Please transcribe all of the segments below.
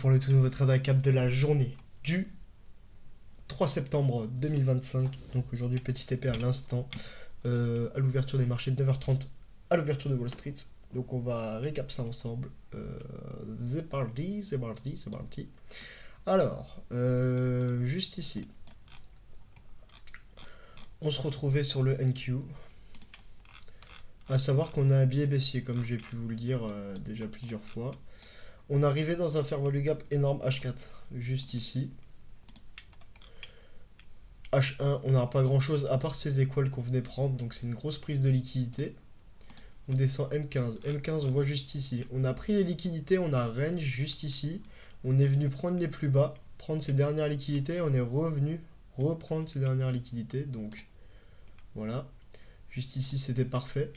Pour le tout nouveau trade à cap de la journée du 3 septembre 2025. Donc aujourd'hui, petit TP à l'instant, à l'ouverture des marchés de 9h30 à l'ouverture de Wall Street. Donc on va récap ça ensemble. C'est parti, c'est parti, c'est parti. Alors, juste ici, on se retrouvait sur le NQ. À savoir qu'on a un biais baissier, comme j'ai pu vous le dire déjà plusieurs fois. On arrivait dans un fair value gap énorme H4, juste ici. H1, on n'aura pas grand chose à part ces écoles qu'on venait prendre, donc c'est une grosse prise de liquidité. On descend M15. M15, on voit juste ici. On a pris les liquidités, on a range juste ici. On est venu prendre les plus bas, prendre ces dernières liquidités. On est revenu reprendre ces dernières liquidités. Donc voilà. Juste ici, c'était parfait.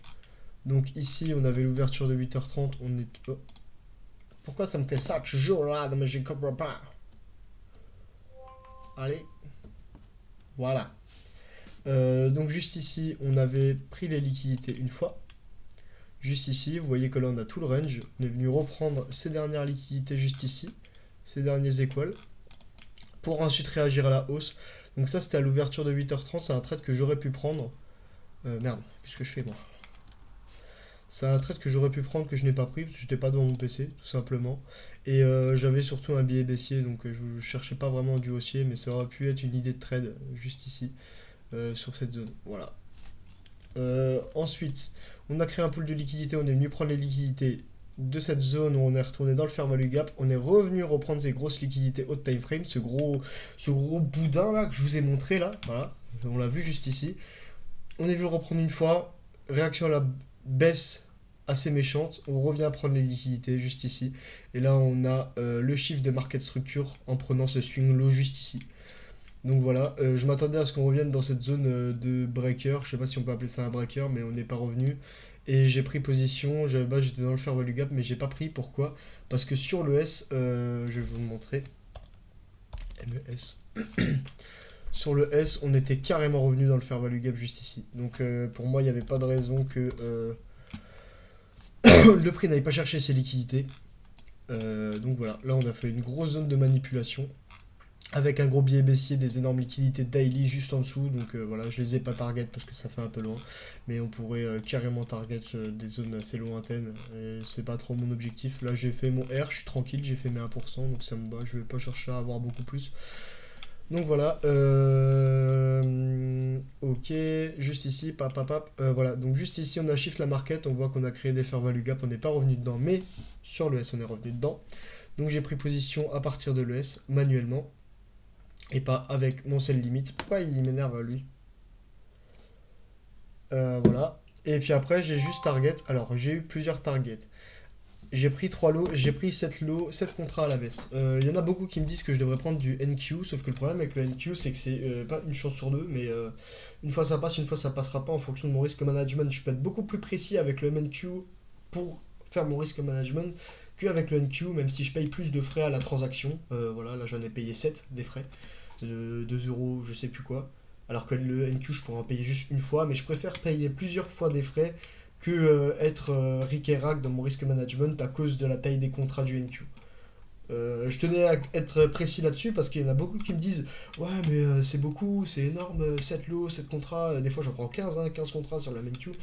Donc ici, on avait l'ouverture de 8h30. On est. Oh. Pourquoi ça me fait ça toujours là? Non, mais je comprends pas. Allez. Voilà. Donc juste ici, on avait pris les liquidités une fois. Juste ici, vous voyez que là on a tout le range. On est venu reprendre ces dernières liquidités juste ici, ces derniers écoles, pour ensuite réagir à la hausse. Donc ça c'était à l'ouverture de 8h30, c'est un trade que j'aurais pu prendre. Merde, qu'est-ce que je fais moi? C'est un trade que j'aurais pu prendre que je n'ai pas pris parce que j'étais pas devant mon PC, tout simplement. Et j'avais surtout un billet baissier, donc je ne cherchais pas vraiment du haussier, mais ça aurait pu être une idée de trade juste ici, sur cette zone. Voilà. Ensuite, on a créé un pool de liquidités, on est venu prendre les liquidités de cette zone où on est retourné dans le fair value gap, on est revenu reprendre ces grosses liquidités haute time frame, ce gros boudin là que je vous ai montré là, voilà, on l'a vu juste ici. On est venu le reprendre une fois, réaction à la baisse assez méchante, on revient prendre les liquidités juste ici, et là on a le chiffre de market structure en prenant ce swing low juste ici. Donc voilà, je m'attendais à ce qu'on revienne dans cette zone de breaker, je sais pas si on peut appeler ça un breaker, mais on n'est pas revenu. Et j'ai pris position, j'étais dans le fair value gap, mais j'ai pas pris, pourquoi? Parce que sur le S, je vais vous le montrer, MES, sur le S, on était carrément revenu dans le fair value gap juste ici. Donc pour moi, il n'y avait pas de raison que le prix n'aille pas chercher ses liquidités. Donc voilà, là on a fait une grosse zone de manipulation avec un gros biais baissier, des énormes liquidités daily juste en dessous. Donc voilà, je les ai pas target parce que ça fait un peu loin. Mais on pourrait carrément target des zones assez lointaines. Et c'est pas trop mon objectif. Là, j'ai fait mon R, je suis tranquille, j'ai fait mes 1%. Donc ça me va, je vais pas chercher à avoir beaucoup plus. Donc voilà, ok, juste ici, pap, pap, pap, voilà, donc juste ici on a shift la market, on voit qu'on a créé des fair value gap, on n'est pas revenu dedans, mais sur le S on est revenu dedans. Donc j'ai pris position à partir de l'ES manuellement et pas avec mon sell limite. Pourquoi il m'énerve lui? Voilà. Et puis après j'ai juste target. Alors j'ai eu plusieurs targets. J'ai pris 3 lots, j'ai pris 7 lots, 7 contrats à la baisse. Il y en a beaucoup qui me disent que je devrais prendre du NQ, sauf que le problème avec le NQ, c'est que c'est pas une chance sur deux, mais une fois ça passe, une fois ça passera pas en fonction de mon risque management. Je peux être beaucoup plus précis avec le MNQ pour faire mon risque management qu'avec le NQ, même si je paye plus de frais à la transaction. Voilà, là j'en ai payé 7 des frais, de 2 euros, je sais plus quoi. Alors que le NQ, je pourrais en payer juste une fois, mais je préfère payer plusieurs fois des frais que être ric et rac dans mon risque management à cause de la taille des contrats du NQ. Je tenais à être précis là-dessus parce qu'il y en a beaucoup qui me disent ouais mais c'est beaucoup, c'est énorme, 7 lots, 7 contrats, des fois j'en prends 15, hein, 15 contrats sur la même queue.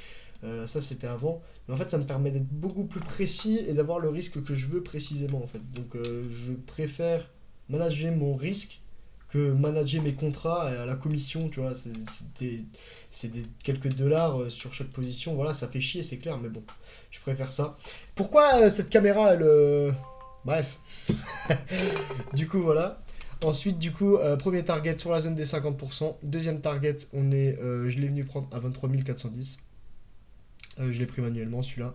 Ça c'était avant, mais en fait ça me permet d'être beaucoup plus précis et d'avoir le risque que je veux précisément en fait. Donc je préfère manager mon risque que manager mes contrats à la commission, tu vois, c'est des quelques dollars sur chaque position, voilà, ça fait chier, c'est clair, mais bon, je préfère ça. Pourquoi cette caméra, elle... Bref, du coup, voilà. Ensuite, du coup, premier target sur la zone des 50%. Deuxième target, je l'ai venu prendre à 23 410. Je l'ai pris manuellement, celui-là.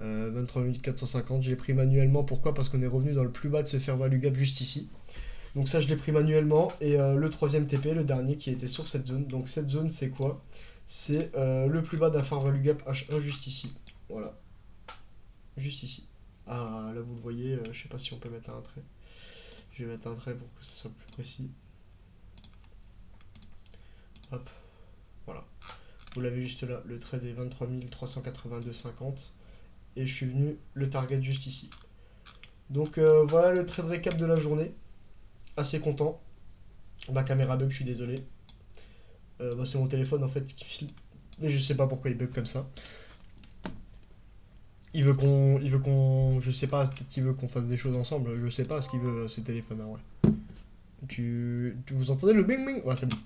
23 450, je l'ai pris manuellement. Pourquoi? Parce qu'on est revenu dans le plus bas de ce fair value gap juste ici. Donc ça, je l'ai pris manuellement. Et le troisième TP, le dernier qui était sur cette zone. Donc cette zone, c'est quoi? C'est le plus bas d'un fair value gap H1 juste ici. Voilà. Juste ici. Ah, là, vous le voyez. Je sais pas si on peut mettre un trait. Je vais mettre un trait pour que ce soit plus précis. Hop, voilà. Vous l'avez juste là, le trait des 23 382,50. Et je suis venu le target juste ici. Donc voilà le trade récap de la journée. Assez content. Ma caméra bug, je suis désolé. Bah, c'est mon téléphone en fait qui filme. Mais je sais pas pourquoi il bug comme ça. Je sais pas, peut-être qu'il veut qu'on fasse des choses ensemble. Je sais pas ce qu'il veut, ce téléphone, hein, ouais. Vous entendez le bing bing? Ouais, c'est bon.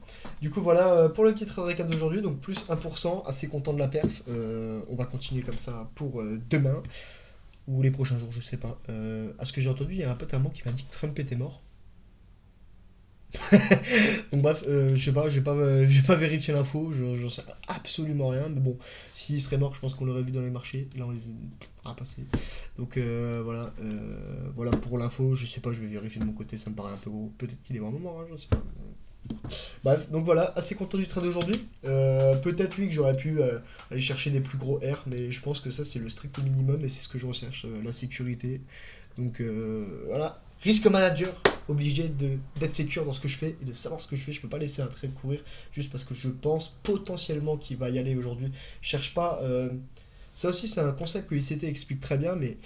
Du coup, voilà pour le petit trade récap d'aujourd'hui. Donc, plus 1%, assez content de la perf. On va continuer comme ça pour demain ou les prochains jours, je sais pas. À ce que j'ai entendu, il y a un pote à moi qui m'a dit que Trump était mort. Donc bref, je sais pas, j'ai pas vérifié l'info, j'en sais absolument rien, mais bon, s'il serait mort, je pense qu'on l'aurait vu dans les marchés, là on les a passés. Donc voilà pour l'info, je sais pas, je vais vérifier de mon côté, ça me paraît un peu gros, peut-être qu'il est vraiment mort, hein, je sais pas. Bref, donc voilà, assez content du trade d'aujourd'hui. Peut-être oui que j'aurais pu aller chercher des plus gros R, mais je pense que ça c'est le strict minimum et c'est ce que je recherche, la sécurité. Donc voilà, risque manager, obligé d'être sécure dans ce que je fais et de savoir ce que je fais. Je peux pas laisser un trade courir juste parce que je pense potentiellement qu'il va y aller aujourd'hui. Je cherche pas. Ça aussi, c'est un concept que ICT explique très bien, mais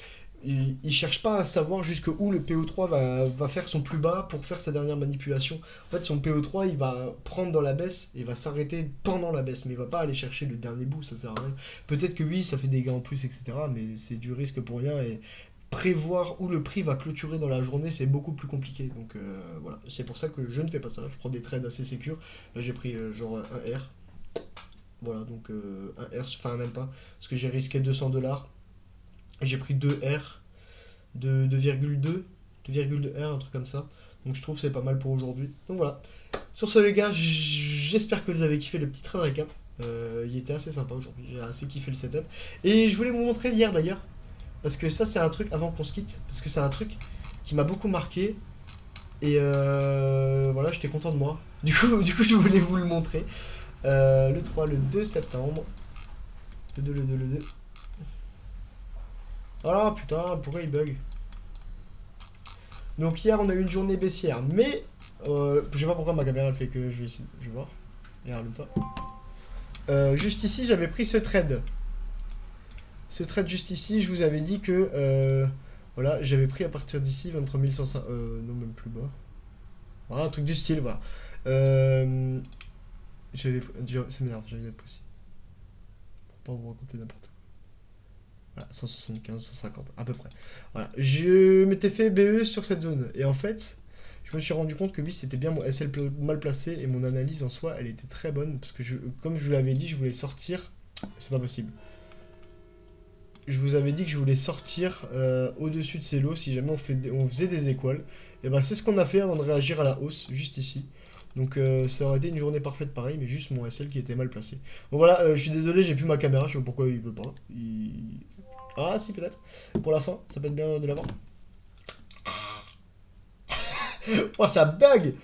il cherche pas à savoir jusqu'où le PO3 va faire son plus bas pour faire sa dernière manipulation. En fait, son PO3, il va prendre dans la baisse et va s'arrêter pendant la baisse, mais il va pas aller chercher le dernier bout, ça sert à rien. Peut-être que oui, ça fait des gains en plus, etc., mais c'est du risque pour rien et prévoir où le prix va clôturer dans la journée, c'est beaucoup plus compliqué. Donc voilà, c'est pour ça que je ne fais pas ça. Je prends des trades assez sécures. Là, j'ai pris genre un R. Voilà, donc un R, enfin même pas, parce que j'ai risqué 200 $. J'ai pris 2 R, de 2,2, 2,2 R, un truc comme ça. Donc je trouve que c'est pas mal pour aujourd'hui. Donc voilà. Sur ce les gars, j'espère que vous avez kiffé le petit trade récap. Il était assez sympa aujourd'hui, j'ai assez kiffé le setup. Et je voulais vous montrer hier d'ailleurs, parce que ça c'est un truc, avant qu'on se quitte, parce que c'est un truc qui m'a beaucoup marqué. Et voilà, j'étais content de moi. Du coup, je voulais vous le montrer. Le 3, le 2 septembre. Le 2, le 2, le 2. Voilà, putain, pourquoi il bug? Donc hier, on a eu une journée baissière. Mais, je sais pas pourquoi ma caméra elle fait que je vais voir. Regarde-toi. Juste ici, j'avais pris ce trade. Ce trade juste ici, je vous avais dit que... voilà, j'avais pris à partir d'ici 23 105... non, même plus bas. Voilà, un truc du style, voilà. C'est m'énerve, j'avais d'être précis. Pour pas vous raconter n'importe quoi. Voilà, 175, 150, à peu près. Voilà, je m'étais fait BE sur cette zone. Et en fait, je me suis rendu compte que oui, c'était bien mon SL mal placé et mon analyse en soi, elle était très bonne. Parce que, comme je vous l'avais dit, je voulais sortir. C'est pas possible. Je vous avais dit que je voulais sortir au-dessus de ces lots si jamais on faisait des équales. Et ben c'est ce qu'on a fait avant de réagir à la hausse, juste ici. Donc ça aurait été une journée parfaite pareil, mais juste mon SL qui était mal placé. Bon voilà, je suis désolé, j'ai plus ma caméra, je sais pas pourquoi il veut pas. Ah si peut-être. Pour la fin, ça peut être bien de l'avoir. Oh ça bug.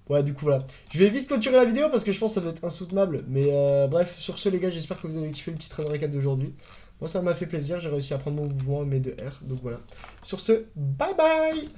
Ouais du coup voilà. Je vais vite clôturer la vidéo parce que je pense que ça doit être insoutenable. Mais bref, sur ce les gars, j'espère que vous avez kiffé le petit trade récap d'aujourd'hui. Moi ça m'a fait plaisir, j'ai réussi à prendre mon mouvement et mes 2 R. Donc voilà. Sur ce, bye bye.